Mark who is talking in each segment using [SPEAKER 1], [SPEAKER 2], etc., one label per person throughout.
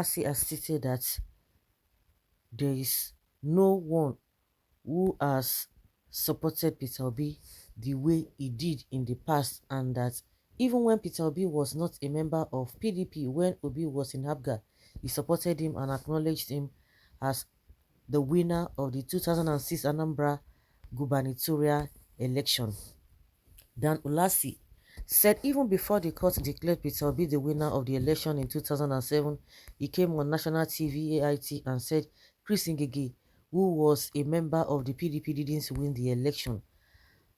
[SPEAKER 1] Ulasi has stated that there is no one who has supported Peter Obi the way he did in the past, and that even when Peter Obi was not a member of PDP, when Obi was in Abga, he supported him and acknowledged him as the winner of the 2006 Anambra gubernatorial election. Dan Ulasi said even before the court declared Peter Obi the winner of the election in 2007, he came on national TV AIT and said Chris Ngige, who was a member of the PDP, didn't win the election.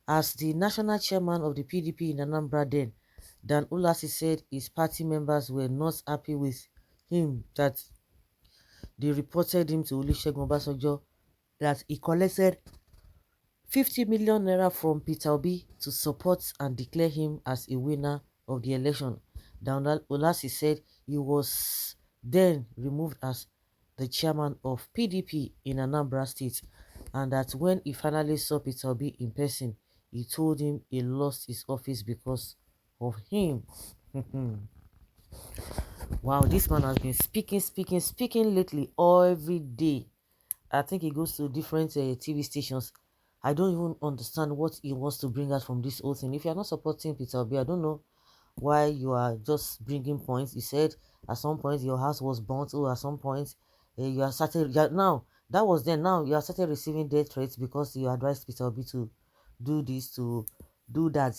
[SPEAKER 1] As the national chairman of the PDP in Anambra then, Dan Ulasi said his party members were not happy with him, that they reported him to Olusegun Obasanjo, that he collected 50 million naira from Peter Obi to support and declare him as a winner of the election. Dan Ulasi said he was then removed as the chairman of PDP in Anambra State, and that when he finally saw Peter Obi in person, he told him he lost his office because of him. Wow, this man has been speaking lately every day. I think he goes to different TV stations. I don't even understand what he wants to bring out from this whole thing. If you are not supporting Peter Obi, I don't know why you are just bringing points. You said at some point your house was burnt. Oh, at some point you are started. Now that was then. Now you are started receiving death threats because you advised Peter Obi to do this, to do that.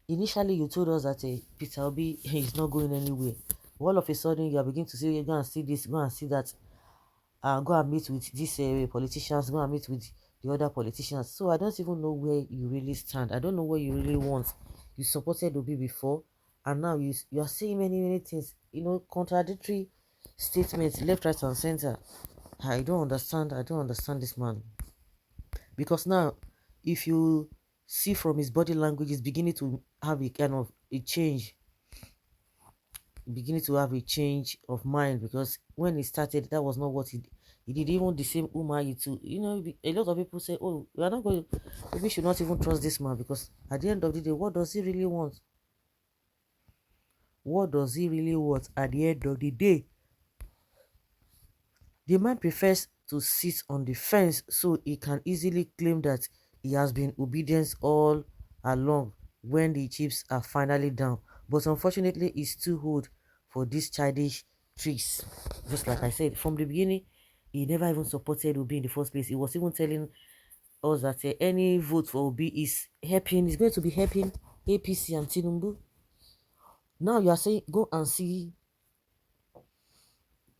[SPEAKER 1] Initially, you told us that Peter Obi is not going anywhere. All of a sudden, you are beginning to say, "You're going to see this, go and see that." Go and meet with these politicians, go and meet with the other politicians. So I don't even know where you really stand. I don't know what you really want. You supported Obi before, and now you are saying many things, contradictory statements left, right, and center. I don't understand. I don't understand this man. Because now, if you see from his body language, he's beginning to have a kind of a change, beginning to have a change of mind, because when he started, that was not what he did. Even the same Umahi too. A lot of people say, "Oh, we are not going. We should not even trust this man because at the end of the day, what does he really want? What does he really want at the end of the day?" The man prefers to sit on the fence so he can easily claim that he has been obedient all along when the chips are finally down. But unfortunately, he's too old for these childish tricks. Just like I said, from the beginning, he never even supported Obi in the first place. He was even telling us that any vote for Obi is going to be helping APC and Tinubu. Now you are saying, go and see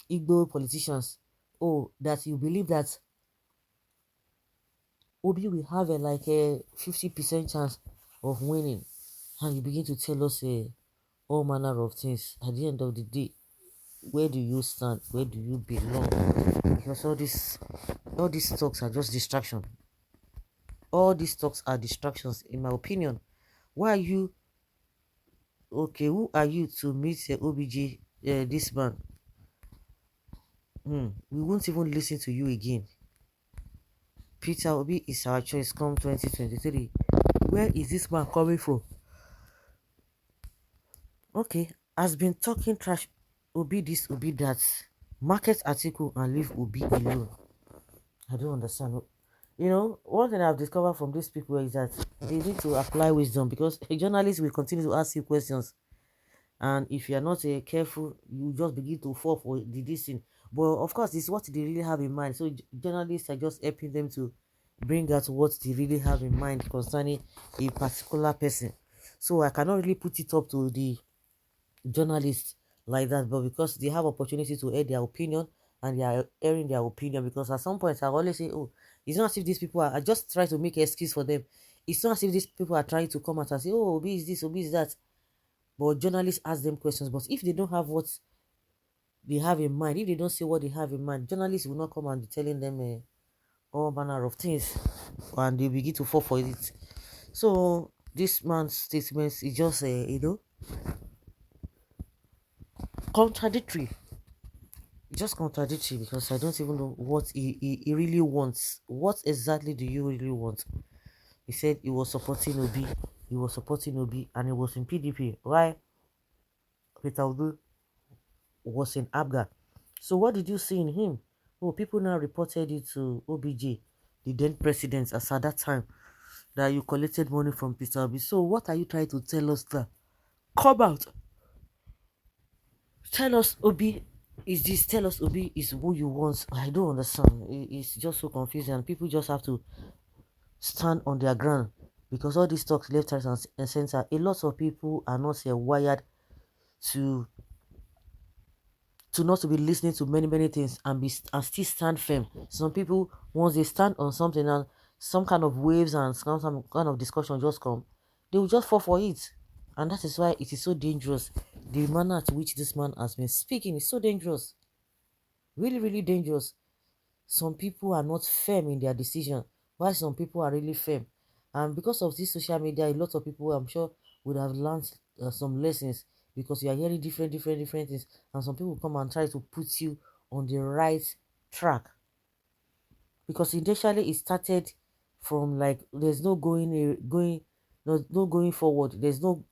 [SPEAKER 1] Igbo politicians. Oh, that you believe that Obi will have a 50% chance of winning, and you begin to tell us all manner of things. At the end of the day, where do you stand? Where do you belong? Because all these talks are just distraction. All these talks are distractions, in my opinion. Why are you okay? Who are you to meet OBJ? This man. We won't even listen to you again. Peter Obi is our choice come 2023. Where is this man coming from? Okay, has been talking trash. Obi this, Obi that. Market article and leave Obi alone. I don't understand. One thing I've discovered from these people is that they need to apply wisdom, because a journalist will continue to ask you questions, and if you are not careful, you just begin to fall for the dissing. But of course, it's what they really have in mind. So journalists are just helping them to bring out what they really have in mind concerning a particular person. So I cannot really put it up to the journalists like that, but because they have opportunity to air their opinion, and they are airing their opinion, because at some point I always say, oh, it's not as if these people are, I just try to make an excuse for them. It's not as if these people are trying to come out and say, oh, Obi is this, Obi is that. But journalists ask them questions. But if they don't have what they have in mind, if they don't say what they have in mind, journalists will not come and be telling them all manner of things, and they begin to fall for it. So this man's statements is just contradictory. Just contradictory, because I don't even know what he really wants. What exactly do you really want? He said he was supporting Obi, and he was in PDP. Why? Peter Obi was in Abga. So what did you see in him? Oh, people now reported it to OBJ, the then president, as at that time, that you collected money from Peter Obi. So what are you trying to tell us that? Come out. Tell us Obi is this. Tell us Obi is who you want. I don't understand. It's just so confusing. And people just have to stand on their ground because all these talks left, right, and center. A lot of people are not wired to not to be listening to many things and and still stand firm. Some people, once they stand on something and some kind of waves and some kind of discussion just come, they will just fall for it. And that is why it is so dangerous. The manner at which this man has been speaking is so dangerous. Really, really dangerous. Some people are not firm in their decision, while some people are really firm. And because of this social media, a lot of people, I'm sure, would have learned some lessons because you are hearing different things, and some people come and try to put you on the right track. Because initially it started from like there's no no going forward. There's no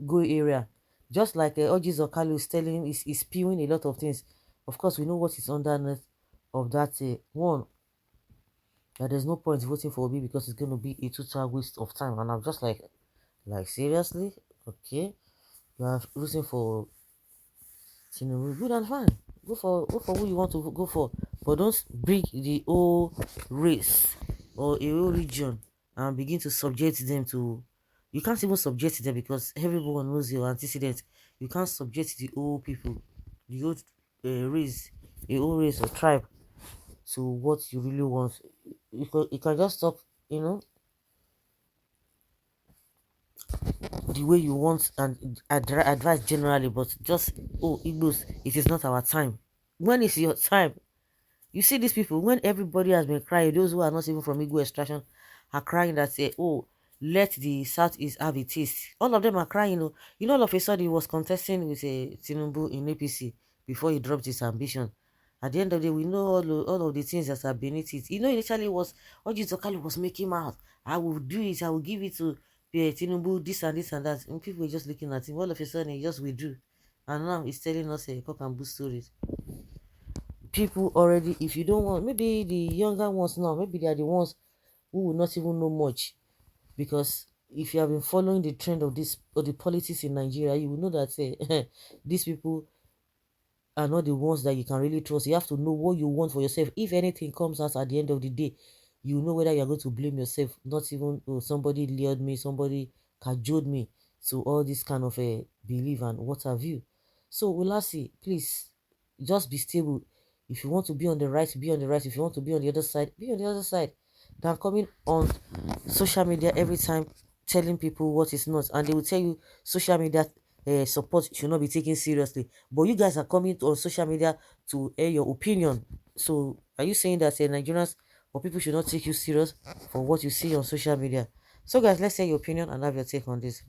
[SPEAKER 1] go area. Just like Oji Zokalu is telling, is spewing a lot of things. Of course, we know what is underneath of that one, that there's no point voting for Obi because it's going to be a total waste of time. And I'm just like seriously, okay, you are rooting for Tinubu, good and fine. Go for who you want to go for, but don't bring the whole race or a whole region and begin to subject them to. You can't even subject them because everyone knows your antecedents. You can't subject the whole people, the whole race, a whole race or tribe to what you really want. You can just talk, you know, the way you want and advise generally, but just, oh, Igbos, it is not our time. When is your time? You see these people, when everybody has been crying, those who are not even from Igbo extraction are crying that say, oh, let the Southeast have a taste. All of them are crying. All of a sudden he was contesting with a Tinubu in APC before he dropped his ambition. At the end of the day, we know all of the things that are beneath it. Initially was Oji Zokali was making out. I will do it, I will give it to Tinubu, this and this and that. And people were just looking at him. All of a sudden he just withdrew. And now he's telling us a cock and bull stories. People already, if you don't want, maybe the younger ones now, maybe they are the ones who will not even know much, because if you have been following the trend of this or the politics in Nigeria, you will know that these people are not the ones that you can really trust. You have to know what you want for yourself. If anything comes out at the end of the day, you know whether you're going to blame yourself, not even, oh, somebody lured me, somebody cajoled me to all this kind of a belief and what have you. So Ulasi, please just be stable. If you want to be on the right, be on the right. If you want to be on the other side, be on the other side. Than coming on social media every time telling people what is not, and they will tell you social media support should not be taken seriously, but you guys are coming on social media to air your opinion. So are you saying that Nigerians or people should not take you serious for what you see on social media? So guys, let's hear your opinion and have your take on this.